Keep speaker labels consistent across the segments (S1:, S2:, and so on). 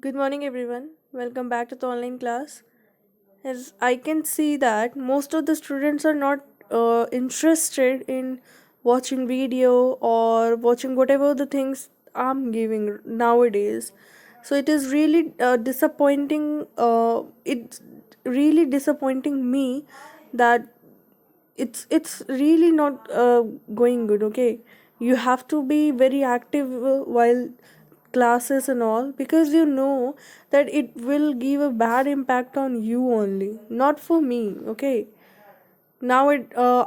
S1: Good morning, everyone. Welcome back to the online class. As I can see that most of the students are not interested in watching video or watching whatever the things I'm giving nowadays. So it is really disappointing. It's really disappointing me that it's really not going good. Okay, you have to be very active while classes and all, because you know that it will give a bad impact on you only, not for me. Okay, now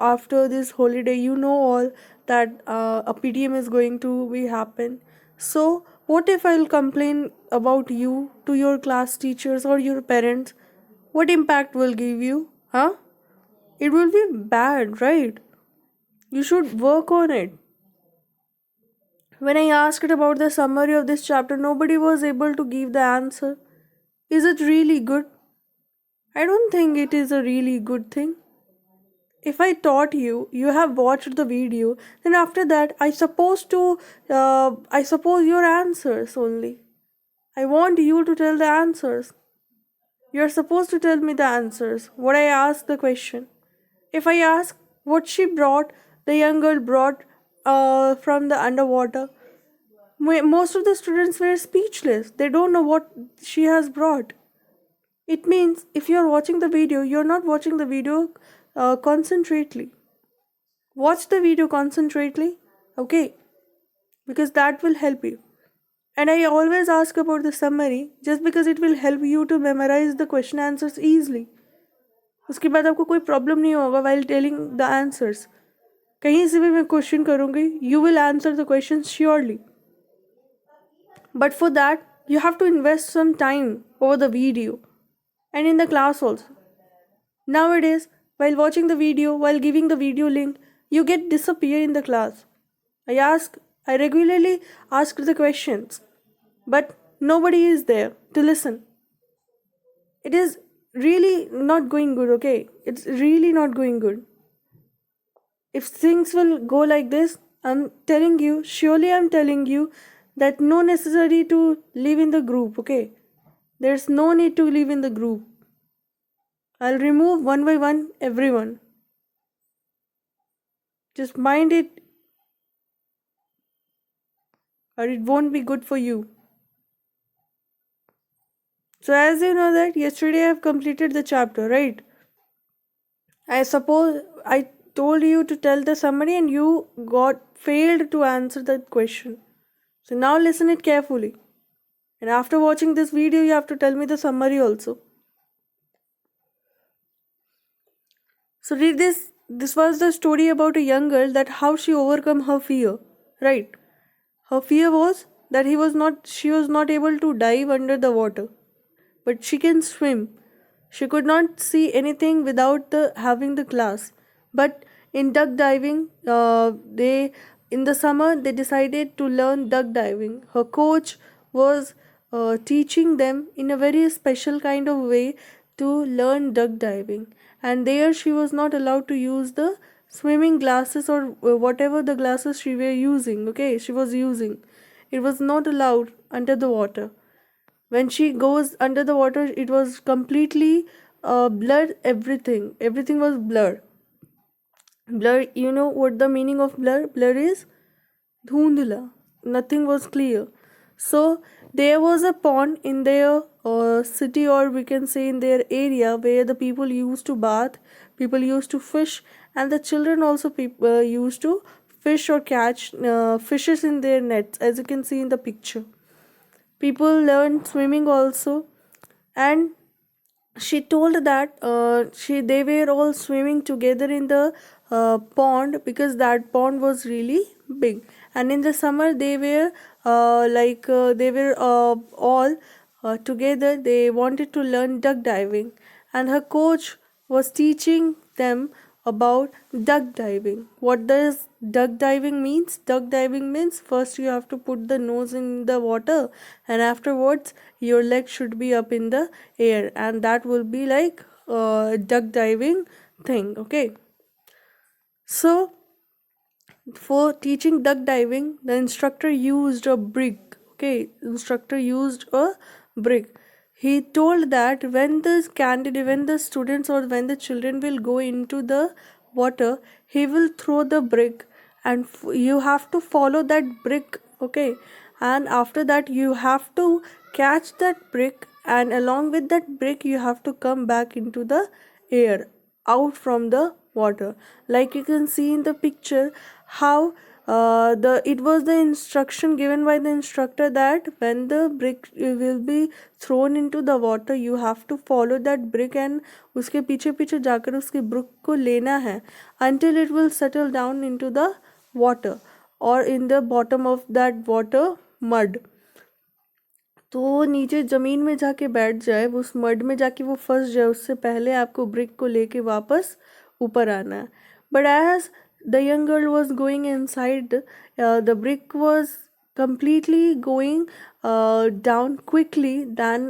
S1: after this holiday, you know all that a PTM is going to be happen. So what if I'll complain about you to your class teachers or your parents? What impact will give you? Huh? It will be bad, right? You should work on it. When I asked about the summary of this chapter, nobody was able to give the answer. Is it really good? I don't think it is a really good thing. If I taught you, you have watched the video, then after that, I suppose your answers only. I want you to tell the answers. You're supposed to tell me the answers. What I ask the question. If I ask what she brought, the young girl brought from the underwater, most of the students were speechless. They don't know what she has brought. It means if you're watching the video, you're not watching the video concentrately. Watch the video concentrately, okay? Because that will help you. And I always ask about the summary just because it will help you to memorize the question answers easily. उसके बाद आपको कोई problem नहीं होगा while telling the answers. कहीं से भी मैं क्वेश्चन करूँगी, you will answer the question surely. But for that, you have to invest some time over the video and in the class also. Nowadays, while watching the video, while giving the video link, you get disappear in the class. I regularly ask the questions, but nobody is there to listen. It is really not going good, okay? It's really not going good. If things will go like this, surely I'm telling you that no necessary to live in the group, okay? There's no need to live in the group. I'll remove one by one everyone. Just mind it, or it won't be good for you. So as you know that yesterday I've completed the chapter, right? I suppose I told you to tell the summary and you got failed to answer that question. So now listen it carefully. And after watching this video, you have to tell me the summary also. So read this. This was the story about a young girl that how she overcome her fear, right? Her fear was that she was not able to dive under the water, but she can swim. She could not see anything without having the glass. But in duck diving, they in the summer they decided to learn duck diving. Her coach was teaching them in a very special kind of way to learn duck diving, and there she was not allowed to use the swimming glasses or whatever the glasses she were using. Okay, she was using. It was not allowed under the water. When she goes under the water, it was completely blurred. Everything was blurred. Blur, you know what the meaning of blur? Blur is dhundla. Nothing was clear. So there was a pond in their city, or we can say in their area, where the people used to bath, people used to fish, and the children also used to fish or catch fishes in their nets, as you can see in the picture. People learned swimming also, and she told that they were all swimming together in the pond because that pond was really big, and in the summer they were all together. They wanted to learn duck diving, and her coach was teaching them about duck diving. What does duck diving means? Duck diving means first you have to put the nose in the water, and afterwards your leg should be up in the air, and that will be like duck diving thing. Okay, so for teaching duck diving, the instructor used a brick. Okay, instructor used a brick. He told that when the students or when the children will go into the water, he will throw the brick, and you have to follow that brick, okay? And after that, you have to catch that brick, and along with that brick, you have to come back into the air, out from the water. Like you can see in the picture, how the it was the instruction given by the instructor that when the brick will be thrown into the water, you have to follow that brick and उसके पीछे पीछे जाकर उसके brick को लेना है until it will settle down into the water or in the bottom of that water mud. तो वो नीचे ज़मीन में जाके बैठ जाए, उस मड में जाके वो फंस जाए, उससे पहले आपको ब्रिक को लेके वापस ऊपर आना है. But as the young girl was going inside, the brick was completely going down quickly than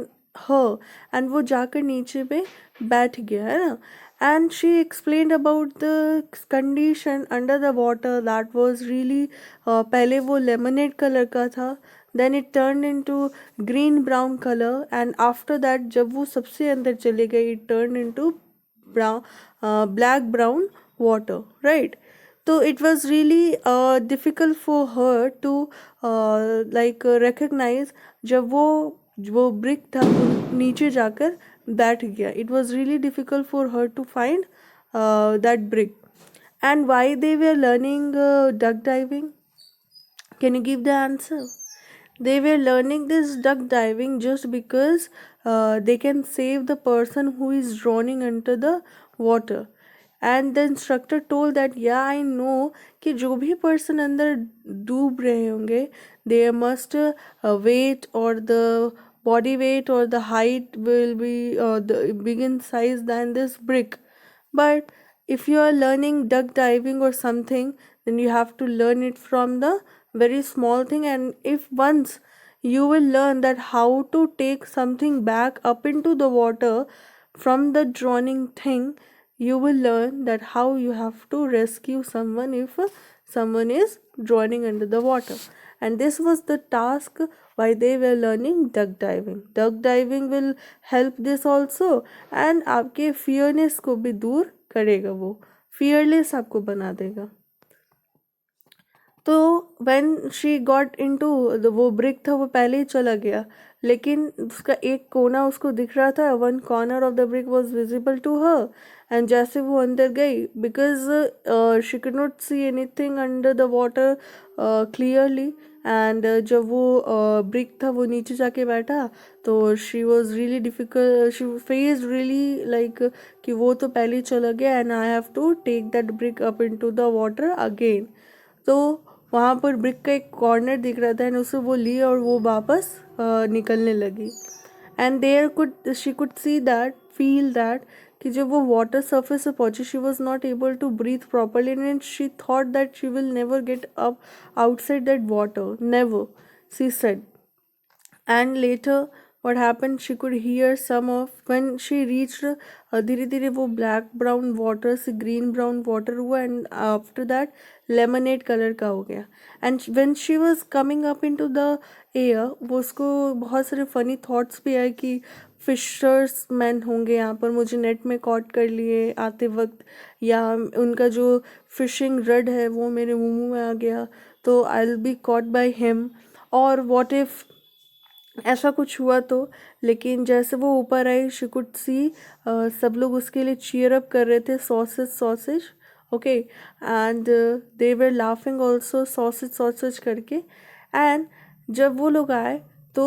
S1: her, and वो जाकर नीचे पे बैठ गया है ना. And she explained about the condition under the water that was really पहले वो lemonade color का था, then it turned into green brown color, and after that जब वो सबसे अंदर चले गए it turned into brown black brown water, right? So it was really difficult for her to recognize जब वो brick था वो नीचे जाकर बैठ गया. It was really difficult for her to find that brick. And why they were learning duck diving? Can you give the answer? They were learning this duck diving just because they can save the person who is drowning under the water. And the instructor told that yeah, I know कि जो भी person अंदर डूब रहे होंगे, they must weight or the body weight or the height will be the big in size than this brick. But if you are learning duck diving or something, then you have to learn it from the very small thing. And if once you will learn that how to take something back up into the water from the drowning thing, you will learn that how you have to rescue someone if someone is drowning under the water. And this was the task why they were learning duck diving. Duck diving will help this also, and आपके fearness को भी दूर करेगा, वो fearless आपको बना देगा. तो when she got into वो brick था वो पहले ही चला गया, लेकिन उसका एक कोना उसको दिख रहा था. one corner of the brick was visible to her, and जैसे वो अंदर गई, because she could not see anything under the water clearly, and जब वो brick था वो नीचे जाके बैठा, तो she was really difficult, she faced really like कि वो तो पहले ही चला गया and I have to take that brick up into the water again. तो वहाँ पर ब्रिक का एक कॉर्नर दिख रहा था, एंड उसे वो ली और वो वापस निकलने लगी. And there she could see that, feel that कि जब वो वाटर सरफेस से पहुंची, she was not able to breathe properly, and she thought that she will never get up outside that water, never, she said. And later what happened, she could hear some of, when she reached धीरे धीरे वो black brown water से green brown water हुआ, and after that lemonade color का हो गया. And when she was coming up into the air, वो उसको बहुत सारे funny thoughts भी आए कि फिशर्स मैन होंगे यहाँ पर, मुझे नेट में कॉट कर लिए आते वक्त, या उनका जो फिशिंग रड है वो मेरे मुंह में आ गया, तो I will be caught by him, और व्हाट इफ़ ऐसा कुछ हुआ तो. लेकिन जैसे वो ऊपर आई, शी कुड सी सब लोग उसके लिए चीयर अप कर रहे थे, sausage sausage, okay, and they were laughing also, sausage sausage करके. एंड जब वो लोग आए तो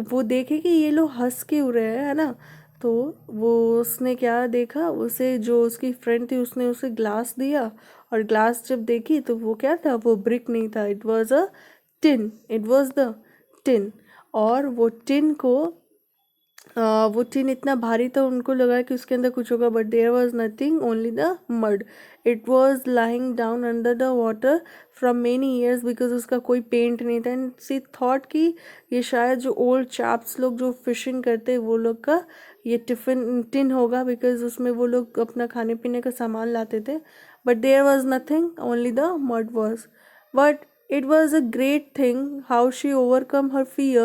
S1: वो देखे कि ये लोग हंस क्यों रहे हैं, है ना. तो वो उसने क्या देखा, उसे जो उसकी फ्रेंड थी उसने उसे ग्लास दिया, और ग्लास जब देखी तो वो क्या था, वो ब्रिक नहीं था, it was a tin, it was the tin. और वो टिन इतना भारी था, उनको लगा कि उसके अंदर कुछ होगा, but there was nothing, only the mud. It was lying down under the water from many years, because उसका कोई पेंट नहीं था. एंड सी थॉट कि ये शायद जो ओल्ड चैप्स लोग जो फिशिंग करते वो लोग का ये टिन होगा, बिकॉज उसमें वो लोग अपना खाने पीने का सामान लाते थे. But there was nothing, only the mud was. But it was a great thing how she overcome her fear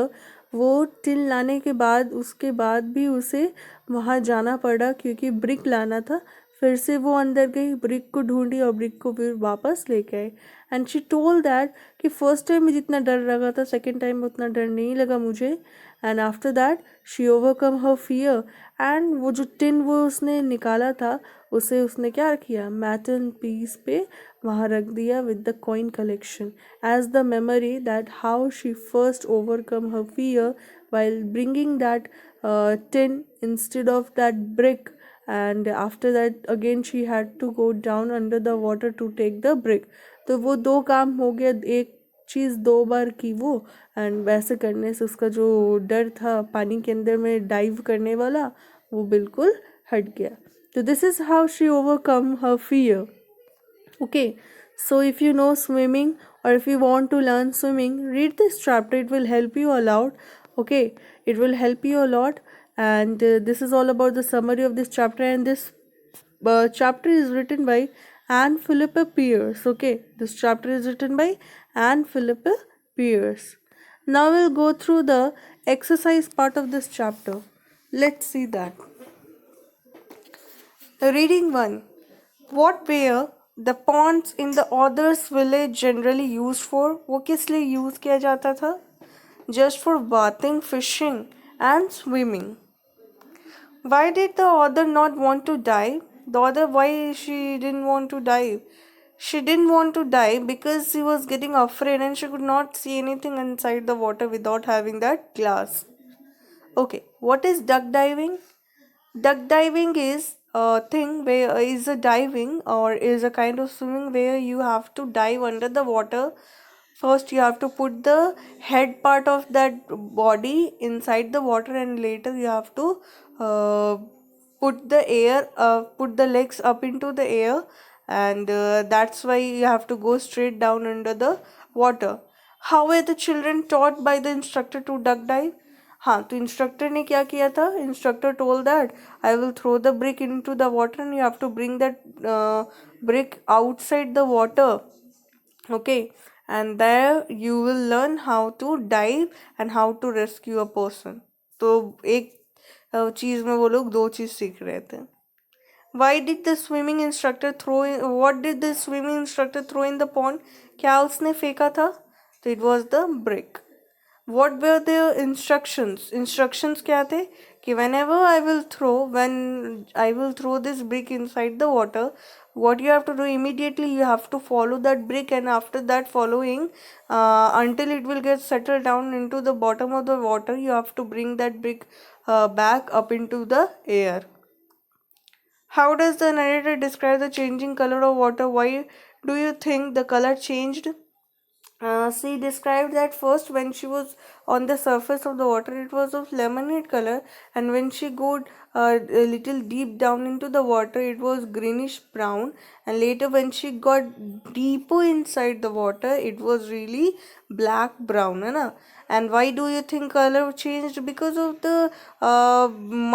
S1: वो टिन लाने के बाद उसके बाद भी उसे वहाँ जाना पड़ा क्योंकि ब्रिक लाना था। फिर से वो अंदर गई, ब्रिक को ढूंढी और ब्रिक को फिर वापस लेके आई। एंड शी टोल्ड दैट कि फर्स्ट टाइम में जितना डर लगा था सेकेंड टाइम में उतना डर नहीं लगा मुझे। And after that she overcome her fear. And वो जो टिन वो उसने निकाला था उसे उसने क्या किया, मेटल पीस पे वहाँ रख दिया with the coin collection as the memory that how she first overcome her fear while bringing that tin instead of that brick. And after that again she had to go down under the water to take the brick. तो वो दो काम हो गया, एक चीज़ दो बार की वो। एंड वैसे करने से उसका जो डर था पानी के अंदर में डाइव करने वाला वो बिल्कुल हट गया। तो this is how she overcome her fear. Okay, so if you know swimming or if you want to learn swimming, read this chapter. It will help you a lot. Okay, it will help you a lot. And this is all about the summary of this chapter. And this chapter is written by Anne Philippa Pierce. Okay, this chapter is written by Anne Philippa Pierce. Now we'll go through the exercise part of this chapter. Let's see that. Reading 1. What were the ponds in the author's village generally used for? वो किस लिए use किया जाता था? Just for bathing, fishing and swimming. Why did the author not want to dive? The author, why she didn't want to dive? She didn't want to dive because she was getting afraid and she could not see anything inside the water without having that glass. Okay, what is duck diving? Duck diving is a thing where is a diving or is a kind of swimming where you have to dive under the water. First, you have to put the head part of that body inside the water, and later you have to put the legs up into the air, and that's why you have to go straight down under the water. How were the children taught by the instructor to duck dive? हाँ, तो instructor ने क्या किया था? Instructor told that I will throw the brick into the water and you have to bring that brick outside the water. Okay, and there you will learn how to dive and how to rescue a person. तो एक चीज में वो लोग दो चीज सीख रहे थे. Why did the swimming instructor throw in, what did the swimming instructor throw in the pond? क्या उसने फेंका था? तो it was the brick. What were the instructions? Instructions क्या थे कि whenever when I will throw this brick inside the water, what you have to do immediately, you have to follow that brick, and after that following until it will get settled down into the bottom of the water, you have to bring that brick back up into the air. How does the narrator describe the changing color of water? Why do you think the color changed? She described that first when she was on the surface of the water it was of lemonade color, and when she got a little deep down into the water it was greenish brown, and later when she got deeper inside the water it was really black brown, है ना? And why do you think color changed? Because of the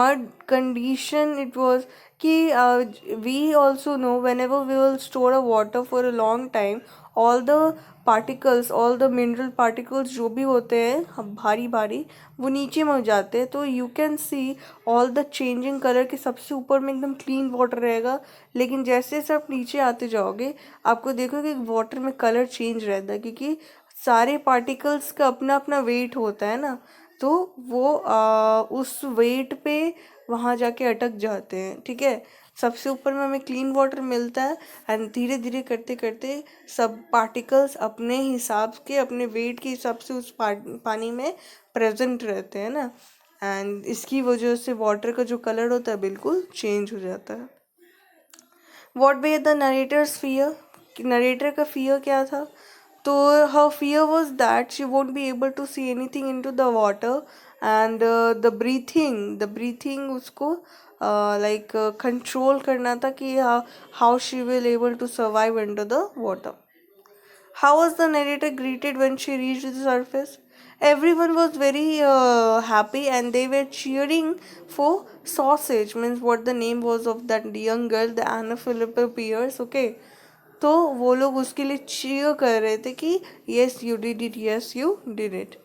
S1: mud condition. It was कि we also know whenever we will store a water for a long time, all the particles, all the mineral particles जो भी होते हैं भारी भारी वो नीचे में हो जाते हैं. तो you can see all the changing color कि सबसे ऊपर में एकदम clean water रहेगा, लेकिन जैसे जैसे आप नीचे आते जाओगे आपको देखोगे कि वाटर में कलर चेंज रहता है, क्योंकि सारे पार्टिकल्स का अपना अपना वेट होता है ना, तो वो उस वेट पे वहाँ जाके अटक जाते हैं. ठीक है, सबसे ऊपर में हमें क्लीन वाटर मिलता है एंड धीरे धीरे करते करते सब पार्टिकल्स अपने हिसाब के अपने वेट के हिसाब से उस पानी में प्रेजेंट रहते हैं ना, एंड इसकी वजह से वाटर का जो कलर होता है बिल्कुल चेंज हो जाता है. What way the narrator's fear? Narrator का फियर क्या था? तो her fear was that she won't be able to see anything into the water, and the breathing उसको control करना था कि how she will able to survive under the water. How was the narrator greeted when she reached the surface? Everyone was very happy and they were cheering for Sausage, means what the name was of that young girl, the Anna Philippa Pierce. Okay, तो वो लोग उसके लिए cheer कर रहे थे कि yes you did it, yes you did it.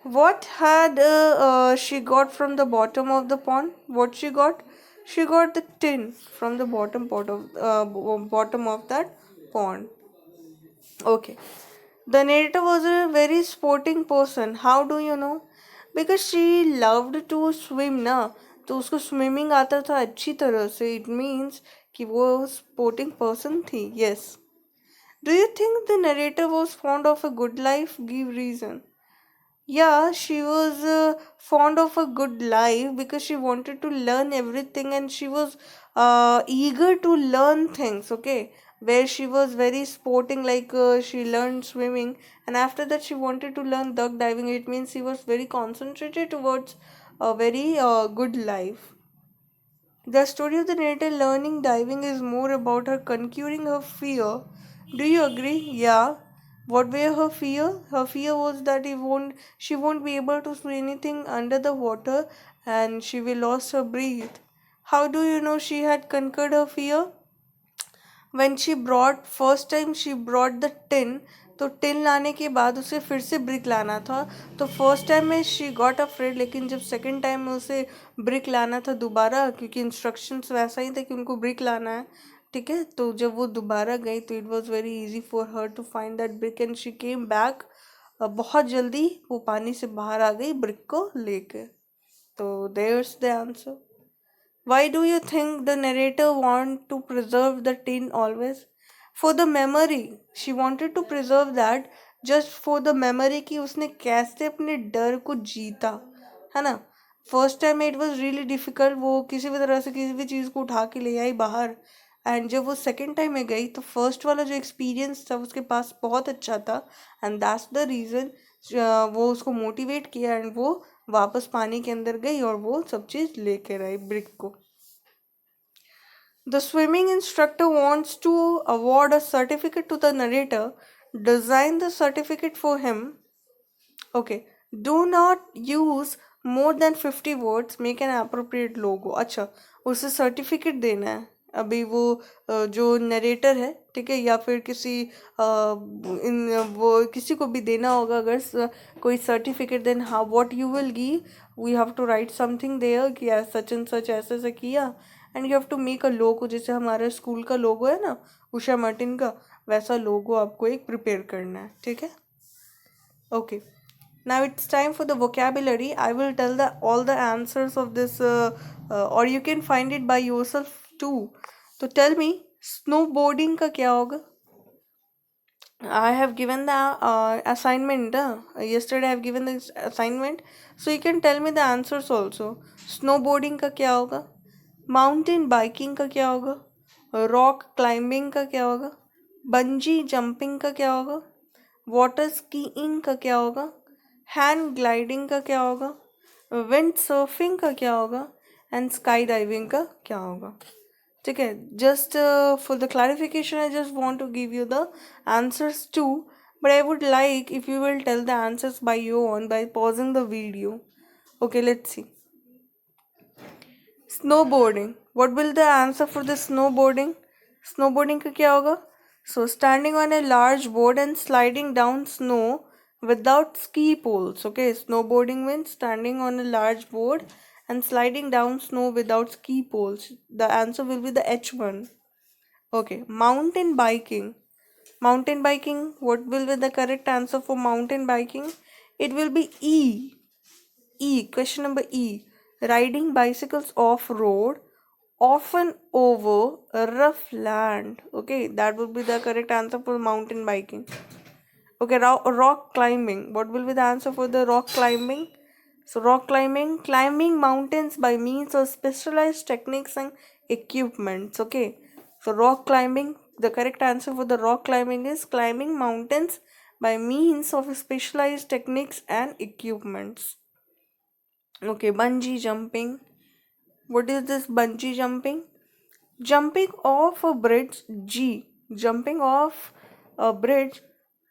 S1: What had she got from the bottom of the pond? What she got? She got the tin from the bottom of that pond. Okay. The narrator was a very sporting person. How do you know? Because she loved to swim ना, तो उसको swimming आता था अच्छी तरह से. It means कि वो sporting person थी. Yes. Do you think the narrator was fond of a good life? Give reason. Yeah, she was fond of a good life because she wanted to learn everything and she was eager to learn things, okay? Where she was very sporting, like she learned swimming, and after that, she wanted to learn duck diving. It means she was very concentrated towards a very good life. The story of the narrator learning diving is more about her conquering her fear. Do you agree? Yeah. What were her fear? Her fear was that she won't be able to do anything under the water and she will lose her breath. How do you know she had conquered her fear? When she brought first time she brought the tin, तो tin लाने के बाद उसे फिर से brick लाना था. तो फर्स्ट टाइम में शी गॉट अफ्रेड, लेकिन जब सेकंड टाइम में उसे ब्रिक लाना था दोबारा, क्योंकि इंस्ट्रक्शंस वैसा ही था कि उनको ब्रिक लाना है, ठीक है. तो जब वो दोबारा गई तो it was very easy for her to find that brick and she came back. बहुत जल्दी वो पानी से बाहर आ गई ब्रिक को लेके. तो there's the answer. Why do you think the narrator want to preserve the tin always? For the memory. She wanted to preserve that just for the memory कि उसने कैसे अपने डर को जीता, है ना. First time it was really difficult. वो किसी भी तरह से किसी भी चीज़ को उठा के ले आई बाहर. एंड जब वो सेकेंड टाइम में गई तो फर्स्ट वाला जो एक्सपीरियंस था उसके पास बहुत अच्छा था. एंड दैट्स द रीज़न वो उसको मोटिवेट किया एंड वो वापस पानी के अंदर गई और वो सब चीज़ लेकर आई ब्रिक को. The swimming instructor wants to award a certificate to the narrator. Design the certificate for him. Okay. Do not use more than 50 words. Make an appropriate logo. अच्छा, उसे सर्टिफिकेट देना है. अभी वो जो नरेटर है, ठीक है, या फिर किसी वो किसी को भी देना होगा अगर कोई सर्टिफिकेट, देन हाँ what you will give, we have to write something there कि सच एंड सच ऐसे ऐसे किया. And you have to make a logo, जैसे हमारे स्कूल का लोगो है ना, उषा मार्टिन का, वैसा लोगो आपको एक प्रिपेयर करना है, ठीक है. Okay. Now it's time for the vocabulary. I will tell the all the answers of this, or you can find it by yourself too. So tell me, snowboarding का क्या होगा? I have given the assignment. Yesterday I have given this assignment, so you can tell me the answers also. Snowboarding का क्या होगा? Mountain biking का क्या होगा? Rock climbing का क्या होगा? Bungee jumping का क्या होगा? Water skiing का क्या होगा? हैंड ग्लाइडिंग का क्या होगा? विंड सर्फिंग का क्या होगा? एंड स्काई डाइविंग का क्या होगा? ठीक है. Just for the clarification I just want to give you the answers to, but I would like if you will tell the answers by your own by pausing the video. Okay, let's see. Snowboarding. What will the answer for the snowboarding? Snowboarding का क्या होगा? So standing on a large board and sliding down snow without ski poles. Okay, snowboarding means standing on a large board and sliding down snow without ski poles. The answer will be the H1. Okay, mountain biking. Mountain biking, what will be the correct answer for mountain biking? It will be E. Question number E. Riding bicycles off road, often over a rough land. Okay, that would be the correct answer for mountain biking. Okay, rock climbing. What will be the answer for the rock climbing? So, rock climbing, climbing mountains by means of specialized techniques and equipments. Okay, so rock climbing, the correct answer for the rock climbing is climbing mountains by means of specialized techniques and equipments. Okay, bungee jumping. What is this bungee jumping? Jumping off a bridge, G. Jumping off a bridge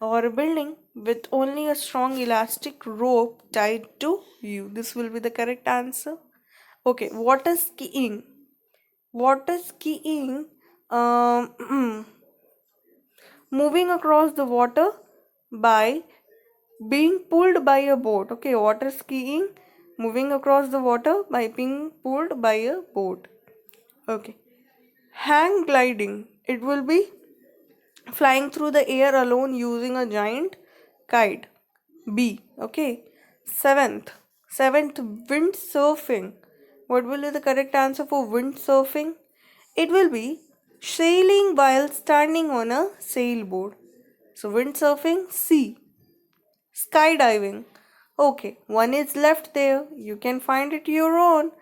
S1: or a building with only a strong elastic rope tied to you. This will be the correct answer. Okay, water skiing. Water skiing, moving across the water by being pulled by a boat. Okay, water skiing, moving across the water by being pulled by a boat. Okay, hang gliding, it will be flying through the air alone using a giant kite. B. Okay. Seventh, windsurfing. What will be the correct answer for windsurfing? It will be sailing while standing on a sailboat. So windsurfing, C. Skydiving. Okay, one is left there. You can find it your own.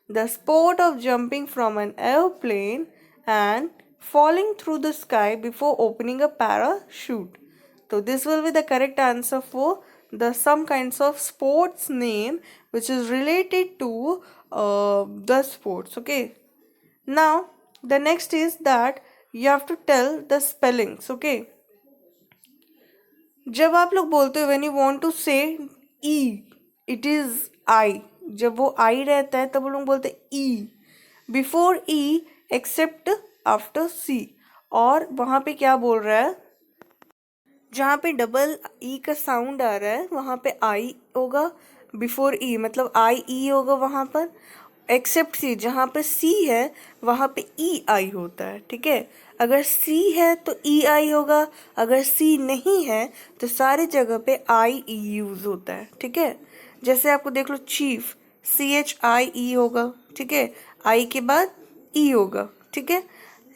S1: The sport of jumping from an airplane and falling through the sky before opening a parachute. So this will be the correct answer for the some kinds of sports name which is related to the sports. Okay. Now the next is that you have to tell the spellings. Okay. जब आप लोग बोलते हो when you want to से ई, it is I, जब वो आई रहता है तब वो लोग बोलते हैं ई, बिफोर ई एक्सेप्ट आफ्टर सी, और वहाँ पे क्या बोल रहा है, जहाँ पे डबल ई का साउंड आ रहा है वहाँ पे आई होगा, बिफोर ई मतलब आई ई होगा वहाँ पर, एक्सेप्ट सी जहाँ पे सी है वहाँ पे ई आई होता है, ठीक है। अगर सी है तो ई आई होगा, अगर सी नहीं है तो सारी जगह पे आई ई यूज होता है, ठीक है। जैसे आपको देख लो चीफ, सी एच आई ई होगा, ठीक है, आई के बाद ई होगा, ठीक है।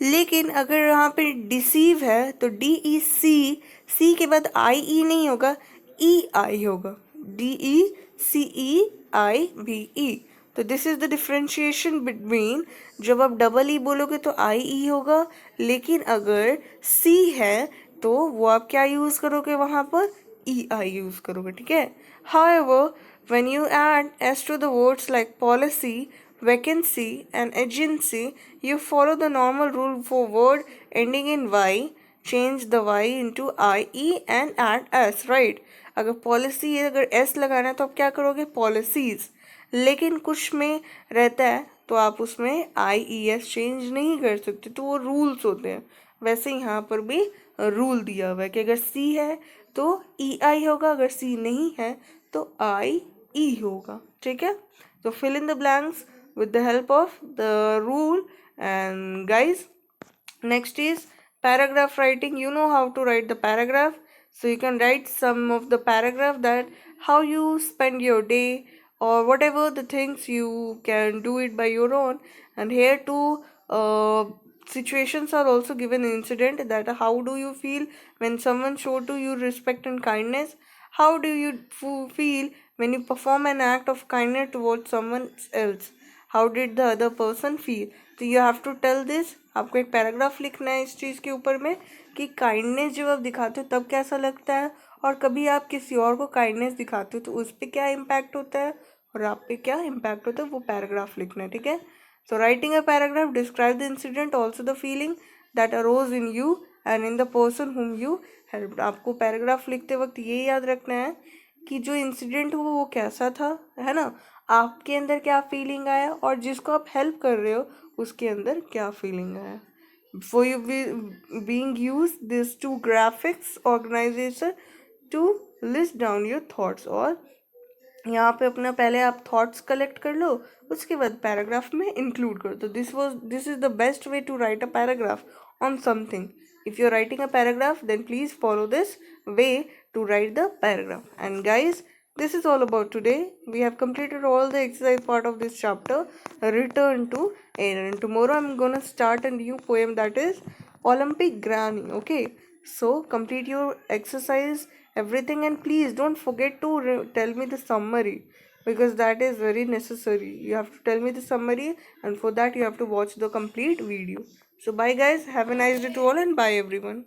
S1: लेकिन अगर यहाँ पे डिसीव है तो डी ई सी, सी के बाद आई ई नहीं होगा, ई आई होगा, डी ई सी ई आई बी ई। तो this is the differentiation between, जब आप डबल ई बोलोगे तो आई ई होगा, लेकिन अगर सी है तो वो आप क्या यूज करोगे वहां पर, ई आई यूज करोगे, ठीक है। However when you add S to the words like policy, vacancy and agency, you follow the normal rule for word ending in y, change the y into ie and add s, right। अगर policy है, अगर s लगाना है तो आप क्या करोगे, policies, लेकिन कुछ में रहता है तो आप उसमें आई ई एस चेंज नहीं कर सकते, तो वो रूल्स होते हैं। वैसे यहाँ पर भी रूल दिया हुआ है कि अगर सी है तो ई आई होगा, अगर सी नहीं है तो आई ई होगा, ठीक है। तो fill in the blanks with the help of the rule. And guys, next is paragraph writing. You know how to write the paragraph, so you can write some of the paragraph that how you spend your day or whatever the things, you can do it by your own. And here too situations are also given incident, that how do you feel when someone show to you respect and kindness, how do you feel when you perform an act of kindness towards someone else, how did the other person feel। तो you have to tell this, आपको एक paragraph लिखना है इस चीज़ के ऊपर में कि काइंडनेस जब आप दिखाते हो तब कैसा लगता है, और कभी आप किसी और को काइंडनेस दिखाते हो तो उस पर क्या इम्पैक्ट होता है और आप पे क्या इम्पैक्ट होता है, वो पैराग्राफ लिखना है, ठीक है। So writing a paragraph, describe the incident, also the feeling that arose in you and in the person whom you helped. आपको पैराग्राफ लिखते वक्त ये याद रखना है कि जो इंसिडेंट हुआ वो कैसा था, है ना, आपके अंदर क्या फीलिंग आया और जिसको आप हेल्प कर रहे हो उसके अंदर क्या फीलिंग आया। For you being use this two graphics organisation to list down your thoughts, और यहाँ पे अपना पहले आप थॉट्स कलेक्ट कर लो, उसके बाद पैराग्राफ में इंक्लूड करो। तो this is the best way to write a paragraph on something। if you're writing a paragraph then please follow this way to write the paragraph। and guys, this is all about today. We have completed all the exercise part of this chapter, return to air, and tomorrow I'm gonna start a new poem, that is Olympic Granny, okay। so complete your exercise, everything, and please don't forget to tell me the summary, because that is very necessary. You have to tell me the summary, and for that you have to watch the complete video. So bye guys, have a nice day to all, and bye everyone.